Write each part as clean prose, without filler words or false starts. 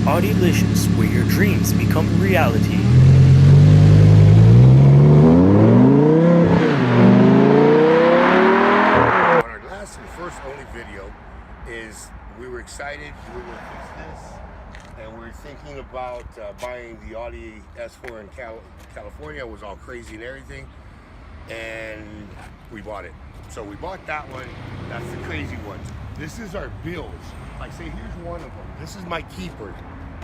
Audi Licious, where your dreams become reality. On our last and first only video is we were excited, we were going to fix this, and we were thinking about buying the Audi S4 in California. It was all crazy and everything, and we bought it. So we bought that one. That's the crazy one. This is our bills. Like, say, here's one of them. This is my keeper.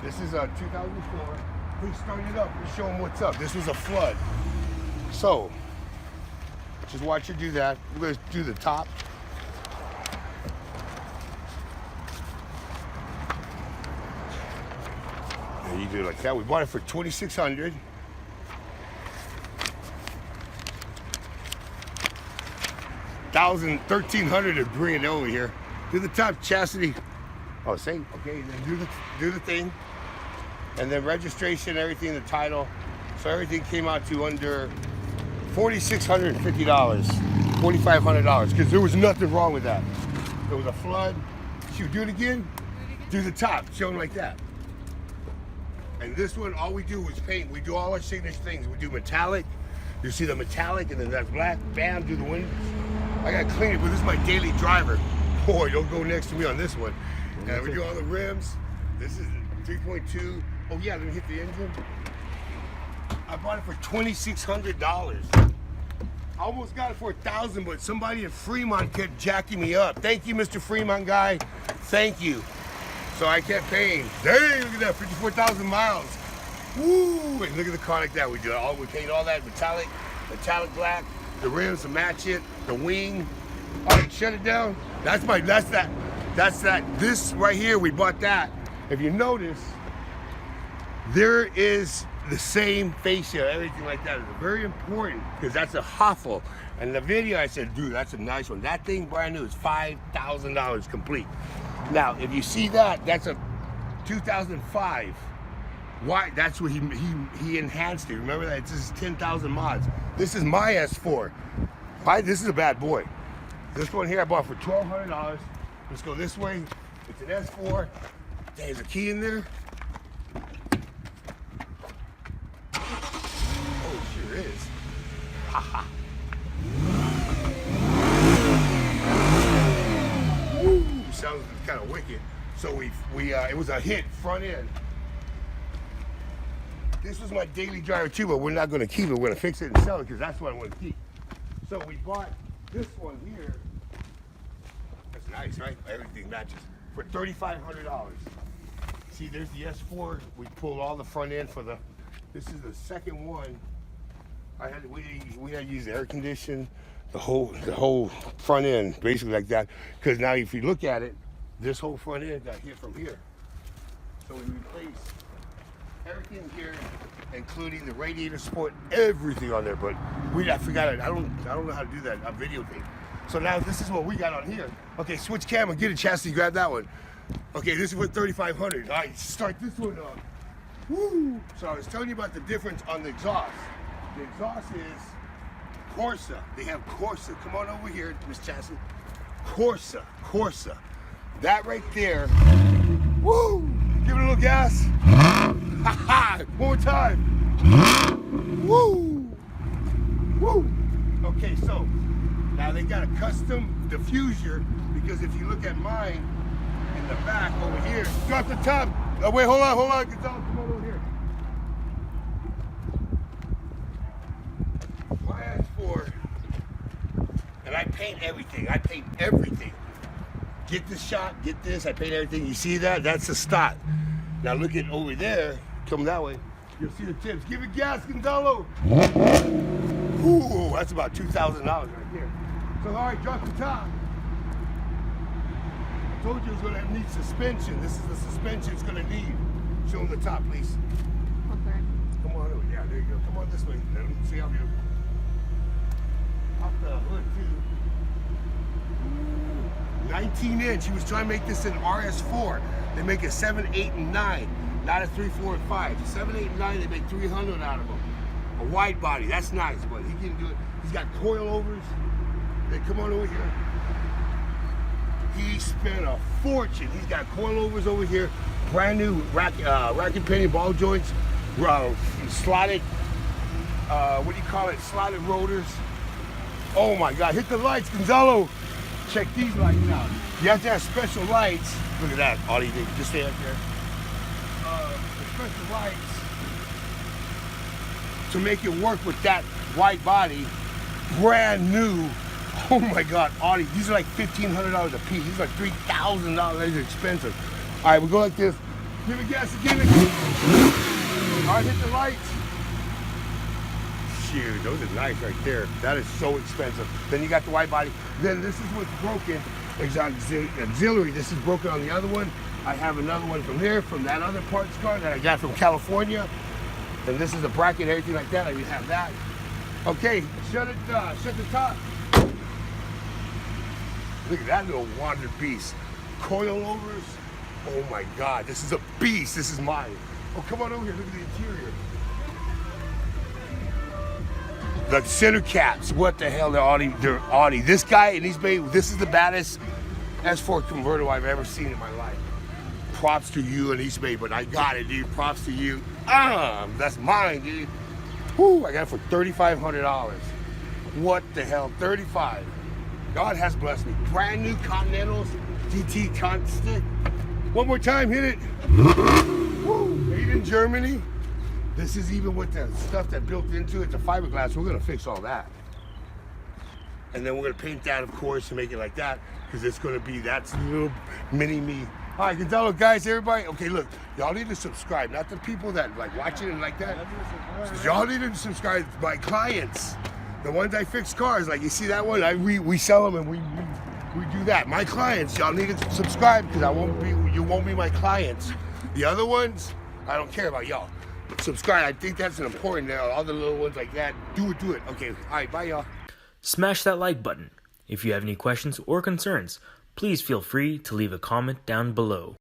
This is a 2004. Please start it up and show them what's up. This was a flood. So, just watch her do that. We're going to do the top. And you do it like that. We bought it for $2,600. $1,300 to bring it over here. Do the top, Chastity. Oh, same. Okay, then do the thing, and then registration, everything, the title. So everything came out to under $4,650, $4,500, because there was nothing wrong with that. There was a flood. Shoot, do it again. Do the top, show them like that. And this one, all we do is paint. We do all our signature things. We do metallic. You see the metallic, and then that's black. Bam, do the windows. I gotta clean it, but this is my daily driver. Boy, don't go next to me on this one. And we do all the rims. This is 3.2. Oh yeah, let me hit the engine. I bought it for $2,600. I almost got it for $1,000, but somebody in Fremont kept jacking me up. Thank you, Mr. Fremont guy. Thank you. So I kept paying. Dang, look at that, 54,000 miles. Woo! And look at the car like that. We paint all that metallic black. The rims to match it. The wing. All right, shut it down. That's that. This right here, we bought that. If you notice, there is the same fascia, everything like that. It's very important because that's a Hofele. And the video I said, dude, that's a nice one. That thing brand new is $5,000 complete. Now, if you see that, that's a 2005. Why? That's what he enhanced it. Remember that? This is 10,000 mods. This is my S4. This is a bad boy. This one here I bought for $1,200. Let's go this way. It's an S4. There's a key in there. Oh, sure is. Haha. Woo! Sounds kind of wicked. So it was a hit front end. This was my daily driver too, but we're not going to keep it. We're going to fix it and sell it because that's what I want to keep. So we bought this one here. That's nice, right? Everything matches for $3,500. See, there's the S4. We pulled all the front end for the. This is the second one. We had to use the air condition, the whole front end, basically like that. Because now, if you look at it, this whole front end got hit from here. So we replaced everything here, including the radiator support, everything on there. But I forgot it. I don't know how to do that. A video thing. So now this is what we got on here. Okay, switch camera, get a chassis, grab that one. Okay, this is for $3,500. All right, start this one up. Woo! So I was telling you about the difference on the exhaust. The exhaust is Corsa. They have Corsa. Come on over here, Miss Chassis. Corsa. That right there. Woo! Give it a little gas. One more time. Woo! Woo! Okay, so now they got a custom diffuser because if you look at mine in the back over here, drop the top. Oh wait, hold on, Gonzalo, come on over here. My S4, and I paint everything. Get this shot, get this, I paint everything. You see that? That's the stock. Now look at over there, come that way. You'll see the tips. Give it gas, Gonzalo. Ooh, that's about $2,000 right here. So all right, drop the top. I told you it was gonna need suspension. This is the suspension it's gonna need. Show them the top, please. Okay. Come on over. Yeah, there you go. Come on this way. Let them see how you off the hood too. 19-inch. He was trying to make this an RS4. They make a 7, 8, and 9, not a 3, 4, and 5. 7, 8, and 9, they make 300 out of them. A wide body, that's nice, but he can do it. He's got coilovers. They come on over here. He spent a fortune. He's got coilovers over here, brand new rack and pinion ball joints, slotted, what do you call it? Slotted rotors. Oh my God, hit the lights, Gonzalo. Check these lights out. You have to have special lights. Look at that, Audi, just stay up there. The special lights to make it work with that white body, brand new. Oh my God, Audi, these are like $1,500 a piece. These are like $3,000, these are expensive. All right, we go like this. Give it gas again. All right, hit the lights. Shoot, those are nice right there. That is so expensive. Then you got the white body. Then this is what's broken. It's auxiliary. This is broken on the other one. I have another one from there, from that other parts car that I got from California. And this is a bracket, everything like that. I even have that. Okay, shut the top. Look at that little wander beast. Coilovers. Oh my God, this is a beast. This is mine. Oh, come on over here. Look at the interior. The center caps. What the hell? They're Audi. This guy, and he's made. This is the baddest S4 Convertible I've ever seen in my life. Props to you and East Bay, but I got it, dude. Props to you. That's mine, dude. Whoo, I got it for $3,500. What the hell? 35. God has blessed me. Brand new Continentals, GT Constant. One more time, hit it. Woo, made in Germany. This is even with the stuff that built into it, the fiberglass. We're gonna fix all that. And then we're gonna paint that, of course, and make it like that, because it's gonna be, that's little mini me. All right, Gonzalo, guys, everybody. Okay, look, y'all need to subscribe. Not the people that like watching and like that. Y'all need to subscribe. My clients, the ones I fix cars, like you see that one, we sell them and we do that. My clients, y'all need to subscribe, because you won't be my clients. The other ones, I don't care about y'all. Subscribe. I think that's an important. All the little ones like that. Do it. Okay. All right. Bye, y'all. Smash that like button. If you have any questions or concerns, please feel free to leave a comment down below.